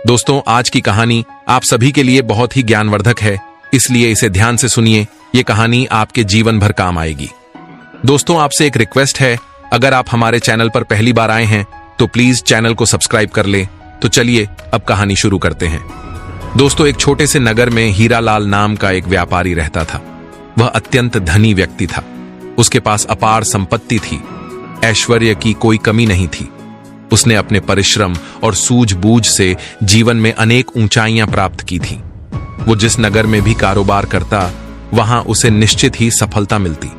दोस्तों, आज की कहानी आप सभी के लिए बहुत ही ज्ञानवर्धक है, इसलिए इसे ध्यान से सुनिए। ये कहानी आपके जीवन भर काम आएगी। दोस्तों, आपसे एक रिक्वेस्ट है, अगर आप हमारे चैनल पर पहली बार आए हैं तो प्लीज चैनल को सब्सक्राइब कर ले। तो चलिए अब कहानी शुरू करते हैं। दोस्तों, एक छोटे से नगर में हीरालाल नाम का एक व्यापारी रहता था। वह अत्यंत धनी व्यक्ति था। उसके पास अपार संपत्ति थी। ऐश्वर्य की कोई कमी नहीं थी। उसने अपने परिश्रम और सूझबूझ से जीवन में अनेक ऊंचाइयां प्राप्त की थी। वो जिस नगर में भी कारोबार करता, वहां उसे निश्चित ही सफलता मिलती।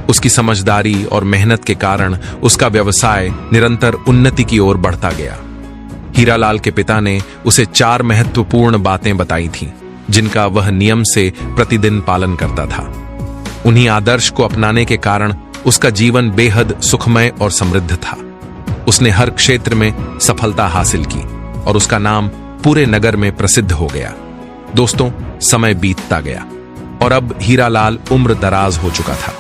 उसकी समझदारी और मेहनत के कारण उसका व्यवसाय निरंतर उन्नति की ओर बढ़ता गया। हीरालाल के पिता ने उसे 4 महत्वपूर्ण बातें बताई थीं, जिनका वह नियम से प्रतिदिन पालन करता था। उन्हीं आदर्श को अपनाने के कारण उसका जीवन बेहद सुखमय और समृद्ध था। उसने हर क्षेत्र में सफलता हासिल की और उसका नाम पूरे नगर में प्रसिद्ध हो गया। दोस्तों, समय बीतता गया और अब हीरालाल उम्र दराज हो चुका था।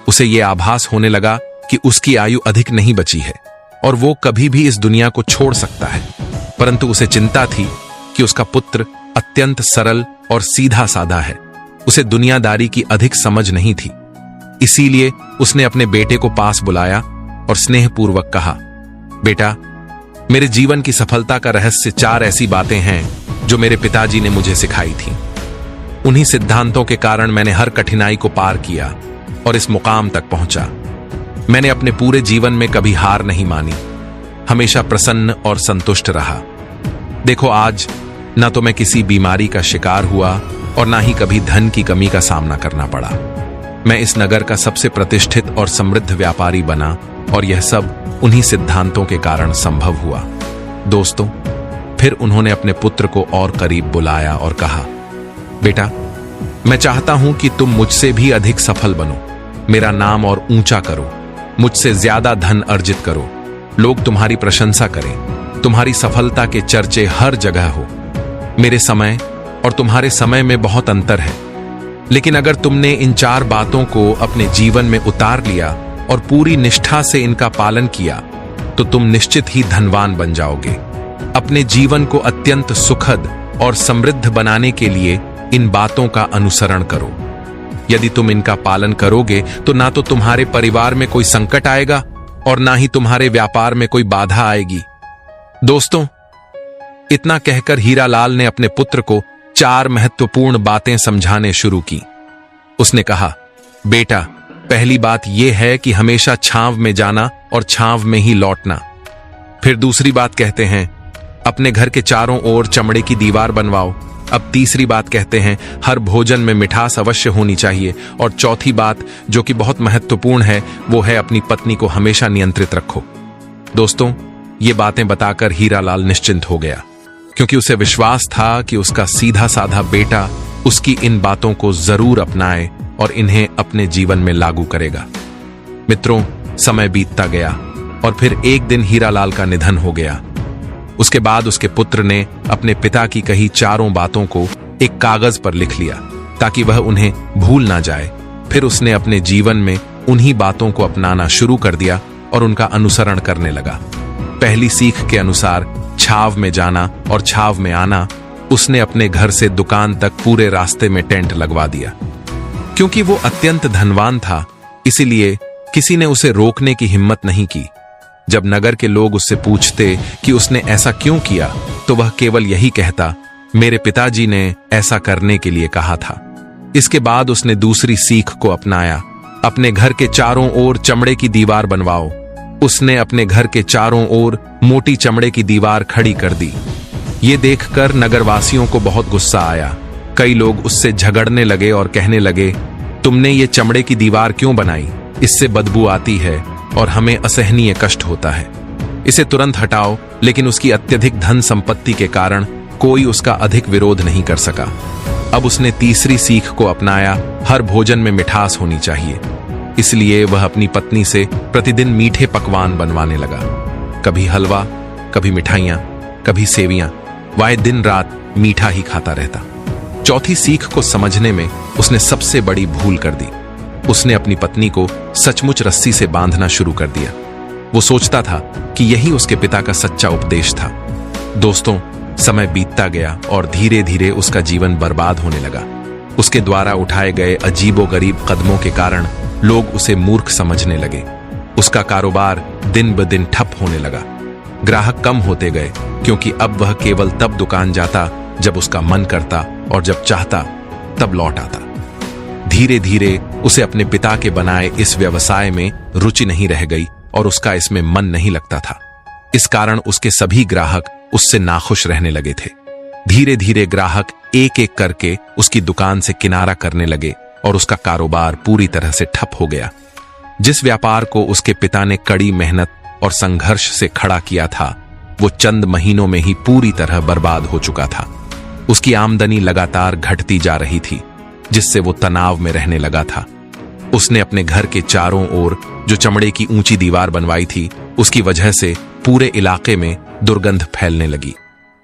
उसे यह आभास होने लगा कि उसकी आयु अधिक नहीं बची है और वो कभी भी इस दुनिया को छोड़ सकता है। परंतु उसे चिंता थी कि उसका पुत्र अत्यंत सरल और सीधा साधा है। उसे दुनियादारी की अधिक समझ नहीं थी। इसीलिए उसने अपने बेटे को पास बुलाया और स्नेहपूर्वक कहा, बेटा, मेरे जीवन की सफलता का रहस्य 4 ऐसी बातें हैं जो मेरे पिताजी ने मुझे सिखाई थी। उन्हीं सिद्धांतों के कारण मैंने हर कठिनाई को पार किया और इस मुकाम तक पहुंचा। मैंने अपने पूरे जीवन में कभी हार नहीं मानी, हमेशा प्रसन्न और संतुष्ट रहा। देखो, आज ना तो मैं किसी बीमारी का शिकार हुआ और ना ही कभी धन की कमी का सामना करना पड़ा। मैं इस नगर का सबसे प्रतिष्ठित और समृद्ध व्यापारी बना और यह सब उन्हीं सिद्धांतों के कारण संभव हुआ। दोस्तों, फिर उन्होंने अपने पुत्र को और करीब बुलाया और कहा, बेटा, मैं चाहता हूं कि तुम मुझसे भी अधिक सफल बनो, मेरा नाम और ऊंचा करो, मुझसे ज्यादा धन अर्जित करो, लोग तुम्हारी प्रशंसा करें, तुम्हारी सफलता के चर्चे हर जगह हो। मेरे समय और तुम्हारे समय में बहुत अंतर है, लेकिन अगर तुमने इन 4 बातों को अपने जीवन में उतार लिया और पूरी निष्ठा से इनका पालन किया तो तुम निश्चित ही धनवान बन जाओगे। अपने जीवन को अत्यंत सुखद और समृद्ध बनाने के लिए इन बातों का अनुसरण करो। यदि तुम इनका पालन करोगे तो ना तो तुम्हारे परिवार में कोई संकट आएगा और ना ही तुम्हारे व्यापार में कोई बाधा आएगी। दोस्तों, इतना कहकर हीरालाल ने अपने पुत्र को 4 महत्वपूर्ण बातें समझाने शुरू की। उसने कहा, बेटा, पहली बात यह है कि हमेशा छांव में जाना और छांव में ही लौटना। फिर दूसरी बात कहते हैं, अपने घर के चारों ओर चमड़े की दीवार बनवाओ। अब तीसरी बात कहते हैं, हर भोजन में मिठास अवश्य होनी चाहिए। और चौथी बात, जो कि बहुत महत्वपूर्ण है, वो है अपनी पत्नी को हमेशा नियंत्रित रखो। दोस्तों, ये बातें बताकर हीरालाल निश्चिंत हो गया, क्योंकि उसे विश्वास था कि उसका सीधा साधा बेटा उसकी इन बातों को जरूर अपनाए और इन्हें अपने जीवन में लागू करेगा। मित्रों, समय बीतता गया और फिर एक दिन हीरालाल का निधन हो गया। उसके बाद उसके पुत्र ने अपने पिता की कही 4 बातों को एक कागज पर लिख लिया ताकि वह उन्हें भूल ना जाए। फिर उसने अपने जीवन में उन्हीं बातों को अपनाना शुरू कर दिया और उनका अनुसरण करने लगा। पहली सीख के अनुसार छाव में जाना और छाव में आना, उसने अपने घर से दुकान तक पूरे रास्ते में टेंट लगवा दिया। क्योंकि वो अत्यंत धनवान था, इसीलिए किसी ने उसे रोकने की हिम्मत नहीं की। जब नगर के लोग उससे पूछते कि उसने ऐसा क्यों किया, तो वह केवल यही कहता, मेरे पिताजी ने ऐसा करने के लिए कहा था। इसके बाद उसने दूसरी सीख को अपनाया, अपने घर के चारों ओर चमड़े की दीवार बनवाओ। उसने अपने घर के चारों ओर मोटी चमड़े की दीवार खड़ी कर दी। ये देखकर नगरवासियों को बहुत गुस्सा आया। कई लोग उससे झगड़ने लगे और कहने लगे, तुमने ये चमड़े की दीवार क्यों बनाई? इससे बदबू आती है और हमें असहनीय कष्ट होता है। इसे तुरंत हटाओ। लेकिन उसकी अत्यधिक धन संपत्ति के कारण कोई उसका अधिक विरोध नहीं कर सका। अब उसने तीसरी सीख को अपनाया, हर भोजन में मिठास होनी चाहिए। इसलिए वह अपनी पत्नी से प्रतिदिन मीठे पकवान बनवाने लगा। कभी हलवा, कभी मिठाइयां, कभी सेवियां। वह दिन रात मीठा ही खाता रहता। चौथी सीख को समझने में उसने सबसे बड़ी भूल कर दी। उसने अपनी पत्नी को सचमुच रस्सी से बांधना शुरू कर दिया। वो सोचता था कि यही उसके पिता का सच्चा उपदेश था। दोस्तों, समय बीतता गया और धीरे धीरे उसका जीवन बर्बाद होने लगा। उसके द्वारा उठाए गए अजीबोगरीब कदमों के कारण लोग उसे मूर्ख समझने लगे। उसका कारोबार दिन ब दिन ठप होने लगा। ग्राहक कम होते गए क्योंकि अब वह केवल तब दुकान जाता जब उसका मन करता और जब चाहता तब लौट आता। धीरे धीरे उसे अपने पिता के बनाए इस व्यवसाय में रुचि नहीं रह गई और उसका इसमें मन नहीं लगता था। इस कारण उसके सभी ग्राहक उससे नाखुश रहने लगे थे। धीरे धीरे ग्राहक एक एक करके उसकी दुकान से किनारा करने लगे और उसका कारोबार पूरी तरह से ठप हो गया। जिस व्यापार को उसके पिता ने कड़ी मेहनत और संघर्ष से खड़ा किया था, वो चंद महीनों में ही पूरी तरह बर्बाद हो चुका था। उसकी आमदनी लगातार घटती जा रही थी, जिससे वो तनाव में रहने लगा था। उसने अपने घर के चारों ओर जो चमड़े की ऊंची दीवार बनवाई थी, उसकी वजह से पूरे इलाके में दुर्गंध फैलने लगी।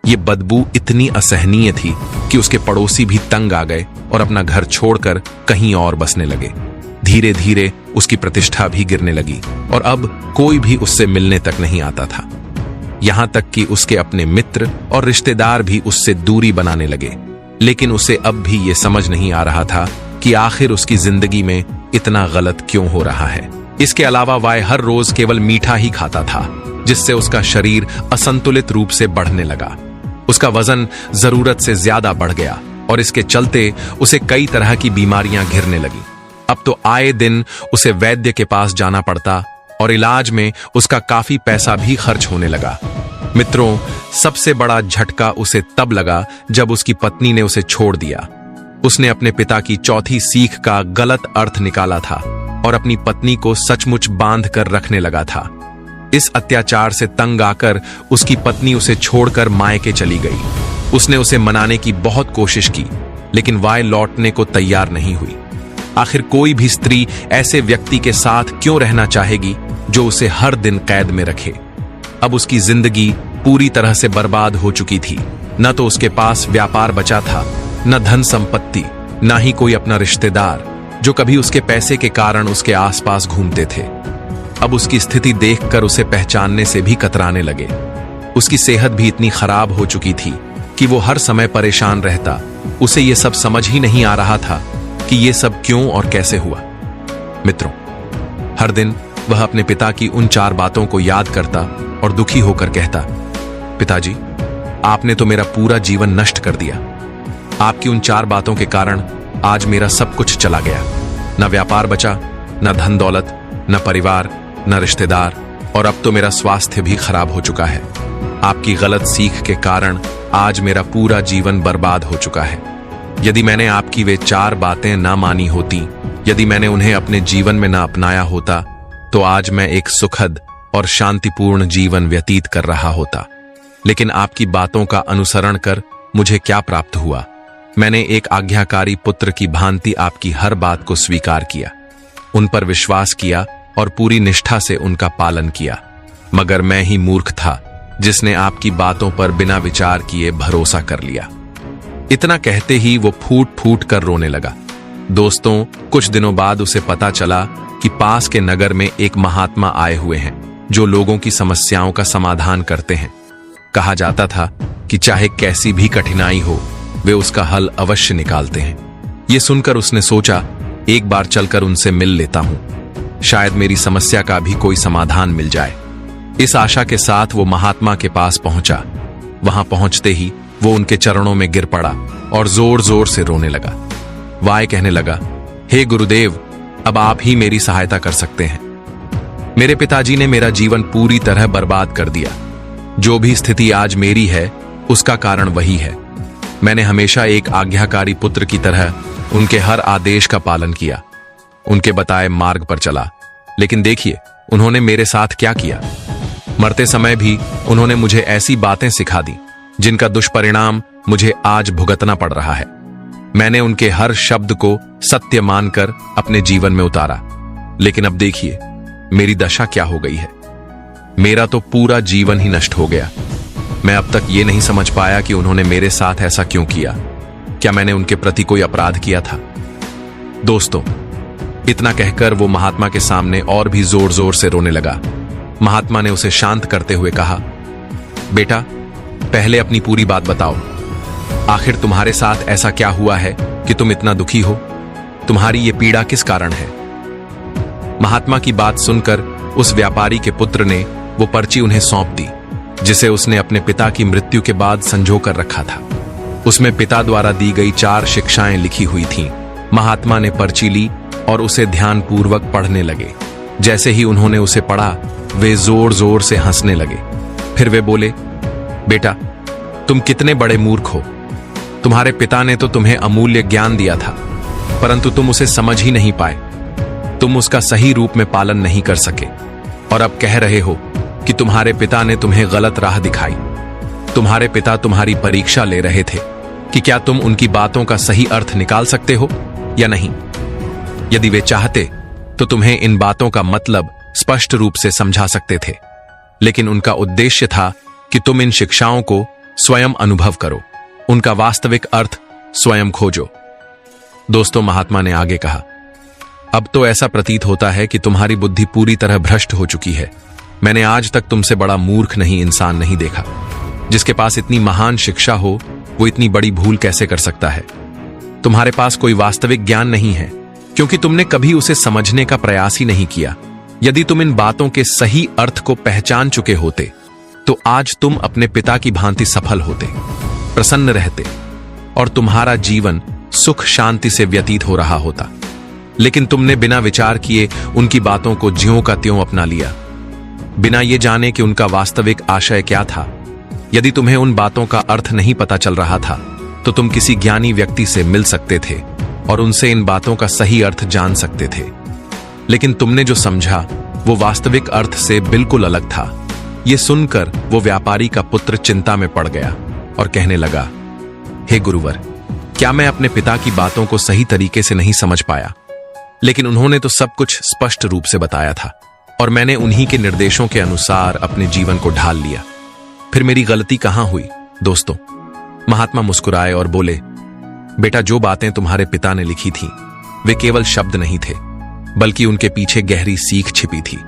ये बदबू इतनी असहनीय थी कि उसके पड़ोसी भी तंग आ गए और अपना घर छोड़कर कहीं और बसने लगे। धीरे धीरे उसकी प्रतिष्ठा भी गिरने लगी और अब कोई भी उससे मिलने तक नहीं आता था। यहां तक कि उसके अपने मित्र और रिश्तेदार भी उससे दूरी बनाने लगे। लेकिन उसे अब भी ये समझ नहीं आ रहा था कि आखिर उसकी जिंदगी में इतना गलत क्यों हो रहा है। इसके अलावा वह हर रोज केवल मीठा ही खाता था, जिससे उसका शरीर असंतुलित रूप से बढ़ने लगा। उसका वजन जरूरत से ज्यादा बढ़ गया और इसके चलते उसे कई तरह की बीमारियां घिरने लगी। अब तो आए दिन उसे वैद्य के पास जाना पड़ता और इलाज में उसका काफी पैसा भी खर्च होने लगा। मित्रों, सबसे बड़ा झटका उसे तब लगा जब उसकी पत्नी ने उसे छोड़ दिया। उसने अपने पिता की चौथी सीख का गलत अर्थ निकाला था और अपनी पत्नी को सचमुच बांध कर रखने लगा था। इस अत्याचार से तंग आकर उसकी पत्नी उसे छोड़कर मायके चली गई। उसने उसे मनाने की बहुत कोशिश की, लेकिन वह लौटने को तैयार नहीं हुई। आखिर कोई भी स्त्री ऐसे व्यक्ति के साथ क्यों रहना चाहेगी जो उसे हर दिन कैद में रखे। अब उसकी जिंदगी पूरी तरह से बर्बाद हो चुकी थी। न तो उसके पास व्यापार बचा था, न धन संपत्ति, न ही कोई अपना रिश्तेदार जो कभी उसके पैसे के कारण उसके आसपास घूमते थे। अब उसकी स्थिति देखकर उसे पहचानने से भी कतराने लगे। उसकी सेहत भी इतनी खराब हो चुकी थी कि वो हर समय परेशान रहता। उसे ये सब समझ ही नहीं आ रहा था कि ये सब क्यों और कैसे हुआ। मित्रों, हर दिन वह अपने पिता की उन 4 बातों को याद करता और दुखी होकर कहता, पिताजी, आपने तो मेरा पूरा जीवन नष्ट कर दिया। आपकी उन 4 बातों के कारण आज मेरा सब कुछ चला गया। न व्यापार बचा, न धन दौलत, न परिवार, न रिश्तेदार, और अब तो मेरा स्वास्थ्य भी खराब हो चुका है। आपकी गलत सीख के कारण आज मेरा पूरा जीवन बर्बाद हो चुका है। यदि मैंने आपकी वे 4 बातें ना मानी होती, यदि मैंने उन्हें अपने जीवन में ना अपनाया होता, तो आज मैं एक सुखद और शांतिपूर्ण जीवन व्यतीत कर रहा होता। लेकिन आपकी बातों का अनुसरण कर मुझे क्या प्राप्त हुआ? मैंने एक आज्ञाकारी पुत्र की भांति आपकी हर बात को स्वीकार किया, उन पर विश्वास किया और पूरी निष्ठा से उनका पालन किया। मगर मैं ही मूर्ख था जिसने आपकी बातों पर बिना विचार किए भरोसा कर लिया। इतना कहते ही वो फूट फूट कर रोने लगा। दोस्तों, कुछ दिनों बाद उसे पता चला कि पास के नगर में एक महात्मा आए हुए हैं जो लोगों की समस्याओं का समाधान करते हैं। कहा जाता था कि चाहे कैसी भी कठिनाई हो, वे उसका हल अवश्य निकालते हैं। ये सुनकर उसने सोचा, एक बार चलकर उनसे मिल लेता हूं, शायद मेरी समस्या का भी कोई समाधान मिल जाए। इस आशा के साथ वो महात्मा के पास पहुंचा। वहां पहुंचते ही वो उनके चरणों में गिर पड़ा और जोर जोर से रोने लगा। वाय कहने लगा, हे गुरुदेव, अब आप ही मेरी सहायता कर सकते हैं। मेरे पिताजी ने मेरा जीवन पूरी तरह बर्बाद कर दिया। जो भी स्थिति आज मेरी है, उसका कारण वही है। मैंने हमेशा एक आज्ञाकारी पुत्र की तरह उनके हर आदेश का पालन किया, उनके बताए मार्ग पर चला। लेकिन देखिए, उन्होंने मेरे साथ क्या किया। मरते समय भी उन्होंने मुझे ऐसी बातें सिखा दी जिनका दुष्परिणाम मुझे आज भुगतना पड़ रहा है। मैंने उनके हर शब्द को सत्य मानकर अपने जीवन में उतारा, लेकिन अब देखिए मेरी दशा क्या हो गई है। मेरा तो पूरा जीवन ही नष्ट हो गया। मैं अब तक ये नहीं समझ पाया कि उन्होंने मेरे साथ ऐसा क्यों किया। क्या मैंने उनके प्रति कोई अपराध किया था? दोस्तों, इतना कहकर वो महात्मा के सामने और भी जोर जोर से रोने लगा। महात्मा ने उसे शांत करते हुए कहा, बेटा, पहले अपनी पूरी बात बताओ। आखिर तुम्हारे साथ ऐसा क्या हुआ है कि तुम इतना दुखी हो? तुम्हारी ये पीड़ा किस कारण है? महात्मा की बात सुनकर उस व्यापारी के पुत्र ने वो पर्ची उन्हें सौंप दी, जिसे उसने अपने पिता की मृत्यु के बाद संजो कर रखा था। उसमें पिता द्वारा दी गई 4 शिक्षाएं लिखी हुई थीं। महात्मा ने पर्ची ली और उसे ध्यानपूर्वक पढ़ने लगे। जैसे ही उन्होंने उसे पढ़ा, वे जोर जोर से हंसने लगे। फिर वे बोले, बेटा, तुम कितने बड़े मूर्ख हो। तुम्हारे पिता ने तो तुम्हें अमूल्य ज्ञान दिया था, परंतु तुम उसे समझ ही नहीं पाए। तुम उसका सही रूप में पालन नहीं कर सके और अब कह रहे हो कि तुम्हारे पिता ने तुम्हें गलत राह दिखाई। तुम्हारे पिता तुम्हारी परीक्षा ले रहे थे कि क्या तुम उनकी बातों का सही अर्थ निकाल सकते हो या नहीं। यदि वे चाहते तो तुम्हें इन बातों का मतलब स्पष्ट रूप से समझा सकते थे, लेकिन उनका उद्देश्य था कि तुम इन शिक्षाओं को स्वयं अनुभव करो, उनका वास्तविक अर्थ स्वयं खोजो। दोस्तों, महात्मा ने आगे कहा, अब तो ऐसा प्रतीत होता है कि तुम्हारी बुद्धि पूरी तरह भ्रष्ट हो चुकी है। मैंने आज तक तुमसे बड़ा मूर्ख नहीं इंसान नहीं देखा। जिसके पास इतनी महान शिक्षा हो, वो इतनी बड़ी भूल कैसे कर सकता है? तुम्हारे पास कोई वास्तविक ज्ञान नहीं है, क्योंकि तुमने कभी उसे समझने का प्रयास ही नहीं किया। यदि तुम इन बातों के सही अर्थ को पहचान चुके होते, तो आज तुम अपने पिता की भांति सफल होते, प्रसन्न रहते और तुम्हारा जीवन सुख शांति से व्यतीत हो रहा होता। लेकिन तुमने बिना विचार किए उनकी बातों को ज्यों का त्यों अपना लिया, बिना ये जाने कि उनका वास्तविक आशय क्या था। यदि तुम्हें उन बातों का अर्थ नहीं पता चल रहा था, तो तुम किसी ज्ञानी व्यक्ति से मिल सकते थे और उनसे इन बातों का सही अर्थ जान सकते थे। लेकिन तुमने जो समझा वो वास्तविक अर्थ से बिल्कुल अलग था। ये सुनकर वो व्यापारी का पुत्र चिंता में पड़ गया और कहने लगा, हे गुरुवर, क्या मैं अपने पिता की बातों को सही तरीके से नहीं समझ पाया? लेकिन उन्होंने तो सब कुछ स्पष्ट रूप से बताया था और मैंने उन्हीं के निर्देशों के अनुसार अपने जीवन को ढाल लिया। फिर मेरी गलती कहां हुई? दोस्तों, महात्मा मुस्कुराए और बोले, बेटा, जो बातें तुम्हारे पिता ने लिखी थी वे केवल शब्द नहीं थे, बल्कि उनके पीछे गहरी सीख छिपी थी।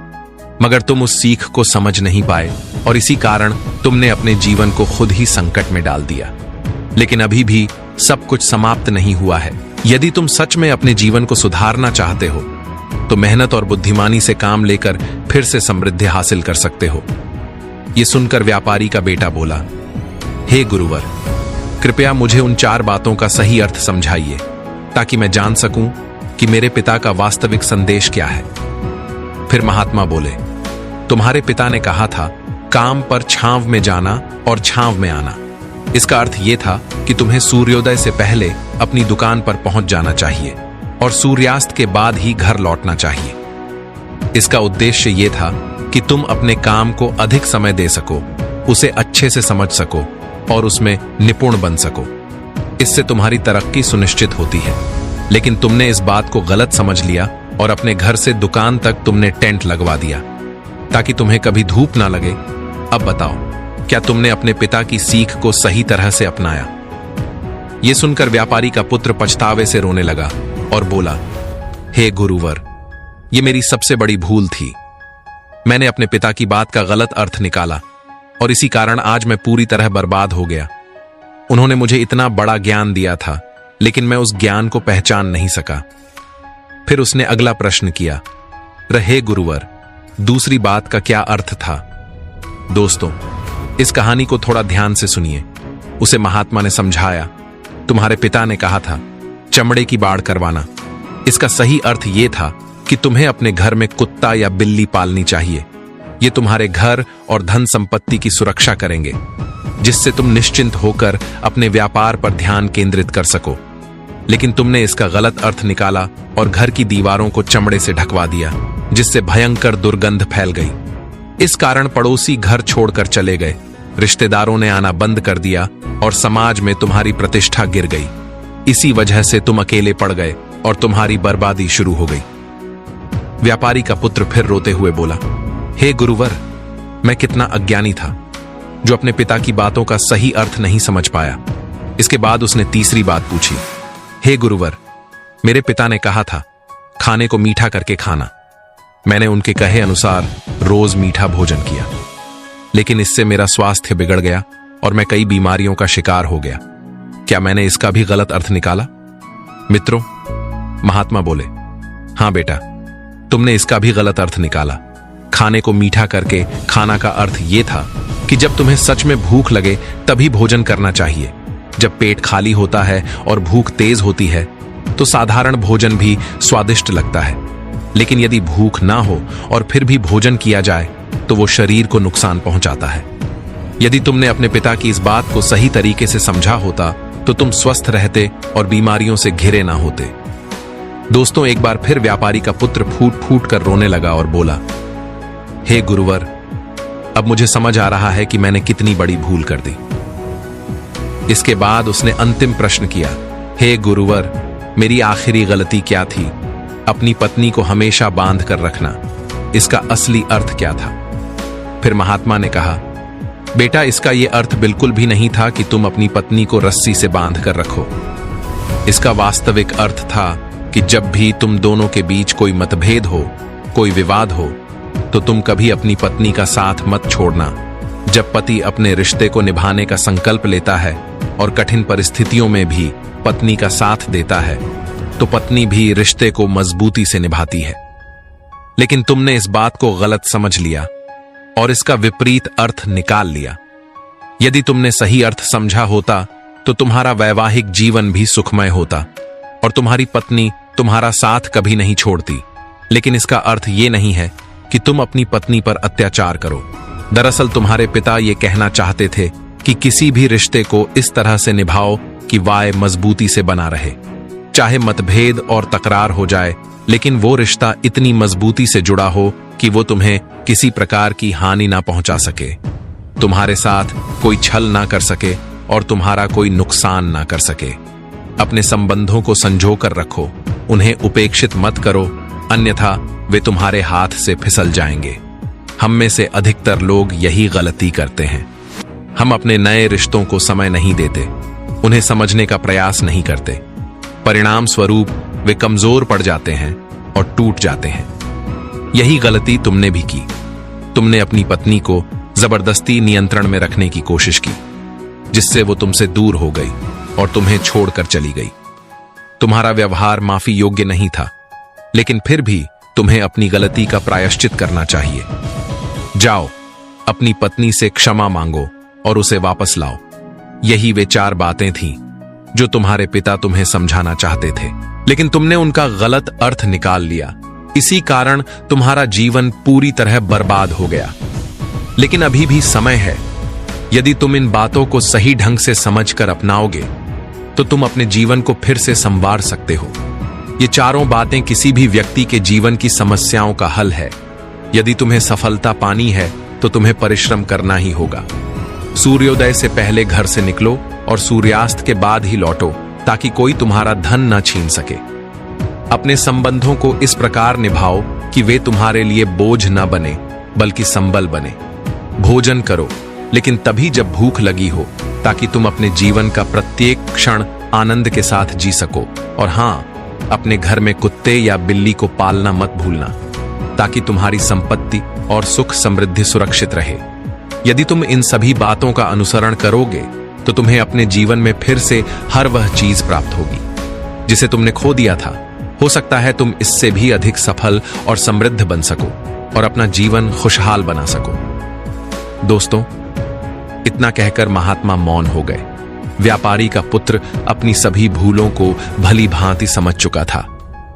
मगर तुम उस सीख को समझ नहीं पाए और इसी कारण तुमने अपने जीवन को खुद ही संकट में डाल दिया। लेकिन अभी भी सब कुछ समाप्त नहीं हुआ है। यदि तुम सच में अपने जीवन को सुधारना चाहते हो, तो मेहनत और बुद्धिमानी से काम लेकर फिर से समृद्धि हासिल कर सकते हो। ये सुनकर व्यापारी का बेटा बोला, हे गुरुवर, कृपया मुझे उन 4 बातों का सही अर्थ समझाइए, ताकि मैं जान सकूं कि मेरे पिता का वास्तविक संदेश क्या है। फिर महात्मा बोले, तुम्हारे पिता ने कहा था, काम पर छांव में जाना और छांव में आना। इसका अर्थ यह था कि तुम्हें सूर्योदय से पहले अपनी दुकान पर पहुंच जाना चाहिए और सूर्यास्त के बाद ही घर लौटना चाहिए। इसका उद्देश्य यह था कि तुम अपने काम को अधिक समय दे सको, उसे अच्छे से समझ सको और उसमें निपुण बन सको। इससे तुम्हारी तरक्की सुनिश्चित होती है। लेकिन तुमने इस बात को गलत समझ लिया और अपने घर से दुकान तक तुमने टेंट लगवा दिया ताकि तुम्हें कभी धूप ना लगे। अब बताओ, क्या तुमने अपने पिता की सीख को सही तरह से अपनाया? यह सुनकर व्यापारी का पुत्र पछतावे से रोने लगा और बोला, हे गुरुवर, यह मेरी सबसे बड़ी भूल थी। मैंने अपने पिता की बात का गलत अर्थ निकाला और इसी कारण आज मैं पूरी तरह बर्बाद हो गया। उन्होंने मुझे इतना बड़ा ज्ञान दिया था, लेकिन मैं उस ज्ञान को पहचान नहीं सका। फिर उसने अगला प्रश्न किया, हे गुरुवर, दूसरी बात का क्या अर्थ था? दोस्तों, इस कहानी को थोड़ा ध्यान से सुनिए। उसे महात्मा ने समझाया, तुम्हारे पिता ने कहा था चमड़े की बाड़ करवाना। इसका सही अर्थ यह था कि तुम्हें अपने घर में कुत्ता या बिल्ली पालनी चाहिए। ये तुम्हारे घर और धन संपत्ति की सुरक्षा करेंगे, जिससे तुम निश्चिंत होकर अपने व्यापार पर ध्यान केंद्रित कर सको। लेकिन तुमने इसका गलत अर्थ निकाला और घर की दीवारों को चमड़े से ढकवा दिया, जिससे भयंकर दुर्गंध फैल गई। इस कारण पड़ोसी घर छोड़कर चले गए, रिश्तेदारों ने आना बंद कर दिया और समाज में तुम्हारी प्रतिष्ठा गिर गई। इसी वजह से तुम अकेले पड़ गए और तुम्हारी बर्बादी शुरू हो गई। व्यापारी का पुत्र फिर रोते हुए बोला, हे गुरुवर, मैं कितना अज्ञानी था जो अपने पिता की बातों का सही अर्थ नहीं समझ पाया। इसके बाद उसने तीसरी बात पूछी, हे गुरुवर, मेरे पिता ने कहा था खाने को मीठा करके खाना। मैंने उनके कहे अनुसार रोज मीठा भोजन किया, लेकिन इससे मेरा स्वास्थ्य बिगड़ गया और मैं कई बीमारियों का शिकार हो गया। क्या मैंने इसका भी गलत अर्थ निकाला? मित्रों, महात्मा बोले, हां बेटा, तुमने इसका भी गलत अर्थ निकाला। खाने को मीठा करके खाना का अर्थ यह था कि जब तुम्हें सच में भूख लगे तभी भोजन करना चाहिए। जब पेट खाली होता है और भूख तेज होती है तो साधारण भोजन भी स्वादिष्ट लगता है, लेकिन यदि भूख ना हो और फिर भी भोजन किया जाए तो वो शरीर को नुकसान पहुंचाता है। यदि तुमने अपने पिता की इस बात को सही तरीके से समझा होता तो तुम स्वस्थ रहते और बीमारियों से घिरे ना होते। दोस्तों, एक बार फिर व्यापारी का पुत्र फूट फूट कर रोने लगा और बोला, हे गुरुवर, अब मुझे समझ आ रहा है कि मैंने कितनी बड़ी भूल कर दी। इसके बाद उसने अंतिम प्रश्न किया, हे गुरुवर, मेरी आखिरी गलती क्या थी? अपनी पत्नी को हमेशा बांध कर रखना, इसका असली अर्थ क्या था? फिर महात्मा ने कहा, बेटा, इसका यह अर्थ बिल्कुल भी नहीं था कि तुम अपनी पत्नी को रस्सी से बांध कर रखो। इसका वास्तविक अर्थ था कि जब भी तुम दोनों के बीच कोई मतभेद हो, कोई विवाद हो, तो तुम कभी अपनी पत्नी का साथ मत छोड़ना। जब पति अपने रिश्ते को निभाने का संकल्प लेता है और कठिन परिस्थितियों में भी पत्नी का साथ देता है, तो पत्नी भी रिश्ते को मजबूती से निभाती है। लेकिन तुमने इस बात को गलत समझ लिया और इसका विपरीत अर्थ निकाल लिया। यदि तुमने सही अर्थ समझा होता तो तुम्हारा वैवाहिक जीवन भी सुखमय होता और तुम्हारी पत्नी तुम्हारा साथ कभी नहीं छोड़ती। लेकिन इसका अर्थ यह नहीं है कि तुम अपनी पत्नी पर अत्याचार करो। दरअसल तुम्हारे पिता ये कहना चाहते थे कि किसी भी रिश्ते को इस तरह से निभाओ कि वाय मजबूती से बना रहे। चाहे मतभेद और तकरार हो जाए, लेकिन वो रिश्ता इतनी मजबूती से जुड़ा हो कि वो तुम्हें किसी प्रकार की हानि ना पहुंचा सके, तुम्हारे साथ कोई छल ना कर सके और तुम्हारा कोई नुकसान ना कर सके। अपने संबंधों को संजो कर रखो, उन्हें उपेक्षित मत करो, अन्यथा वे तुम्हारे हाथ से फिसल जाएंगे। हम में से अधिकतर लोग यही गलती करते हैं। हम अपने नए रिश्तों को समय नहीं देते, उन्हें समझने का प्रयास नहीं करते। परिणाम स्वरूप वे कमजोर पड़ जाते हैं और टूट जाते हैं। यही गलती तुमने भी की। तुमने अपनी पत्नी को जबरदस्ती नियंत्रण में रखने की कोशिश की, जिससे वो तुमसे दूर हो गई और तुम्हें छोड़कर चली गई। तुम्हारा व्यवहार माफी योग्य नहीं था, लेकिन फिर भी तुम्हें अपनी गलती का प्रायश्चित करना चाहिए। जाओ, अपनी पत्नी से क्षमा मांगो और उसे वापस लाओ। यही वे 4 बातें थीं जो तुम्हारे पिता तुम्हें समझाना चाहते थे, लेकिन तुमने उनका गलत अर्थ निकाल लिया। इसी कारण तुम्हारा जीवन पूरी तरह बर्बाद हो गया। लेकिन अभी भी समय है। यदि तुम इन बातों को सही ढंग से समझकर अपनाओगे तो तुम अपने जीवन को फिर से संवार सकते हो। ये 4 बातें किसी भी व्यक्ति के जीवन की समस्याओं का हल है। यदि तुम्हें सफलता पानी है तो तुम्हें परिश्रम करना ही होगा। सूर्योदय से पहले घर से निकलो और सूर्यास्त के बाद ही लौटो, ताकि कोई तुम्हारा धन न छीन सके। अपने संबंधों को इस प्रकार निभाओ कि वे तुम्हारे लिए बोझ न बने, बल्कि संबल बने। भोजन करो, लेकिन तभी जब भूख लगी हो, ताकि तुम अपने जीवन का प्रत्येक क्षण आनंद के साथ जी सको। और हां, अपने घर में कुत्ते या बिल्ली को पालना मत भूलना, ताकि तुम्हारी संपत्ति और सुख समृद्धि सुरक्षित रहे। यदि तुम इन सभी बातों का अनुसरण करोगे तो तुम्हें अपने जीवन में फिर से हर वह चीज प्राप्त होगी जिसे तुमने खो दिया था। हो सकता है तुम इससे भी अधिक सफल और समृद्ध बन सको और अपना जीवन खुशहाल बना सको। दोस्तों, इतना कहकर महात्मा मौन हो गए। व्यापारी का पुत्र अपनी सभी भूलों को भली भांति समझ चुका था।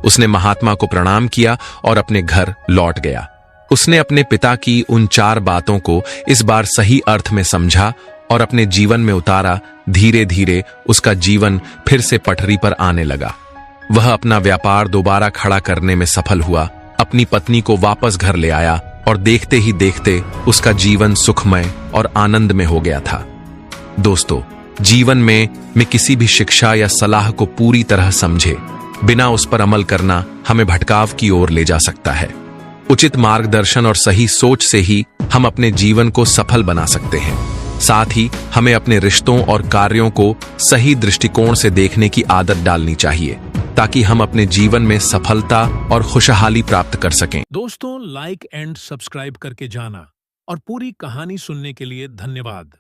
उसने महात्मा को प्रणाम किया और अपने घर लौट गया। उसने अपने पिता की उन 4 बातों को इस बार सही अर्थ में समझा और अपने जीवन में उतारा। धीरे धीरे उसका जीवन फिर से पटरी पर आने लगा। वह अपना व्यापार दोबारा खड़ा करने में सफल हुआ, अपनी पत्नी को वापस घर ले आया और देखते ही देखते उसका जीवन सुखमय और आनंद में हो गया था। दोस्तों, जीवन में किसी भी शिक्षा या सलाह को पूरी तरह समझे बिना उस पर अमल करना हमें भटकाव की ओर ले जा सकता है। उचित मार्गदर्शन और सही सोच से ही हम अपने जीवन को सफल बना सकते हैं। साथ ही हमें अपने रिश्तों और कार्यों को सही दृष्टिकोण से देखने की आदत डालनी चाहिए, ताकि हम अपने जीवन में सफलता और खुशहाली प्राप्त कर सकें। दोस्तों, लाइक एंड सब्सक्राइब करके जाना और पूरी कहानी सुनने के लिए धन्यवाद।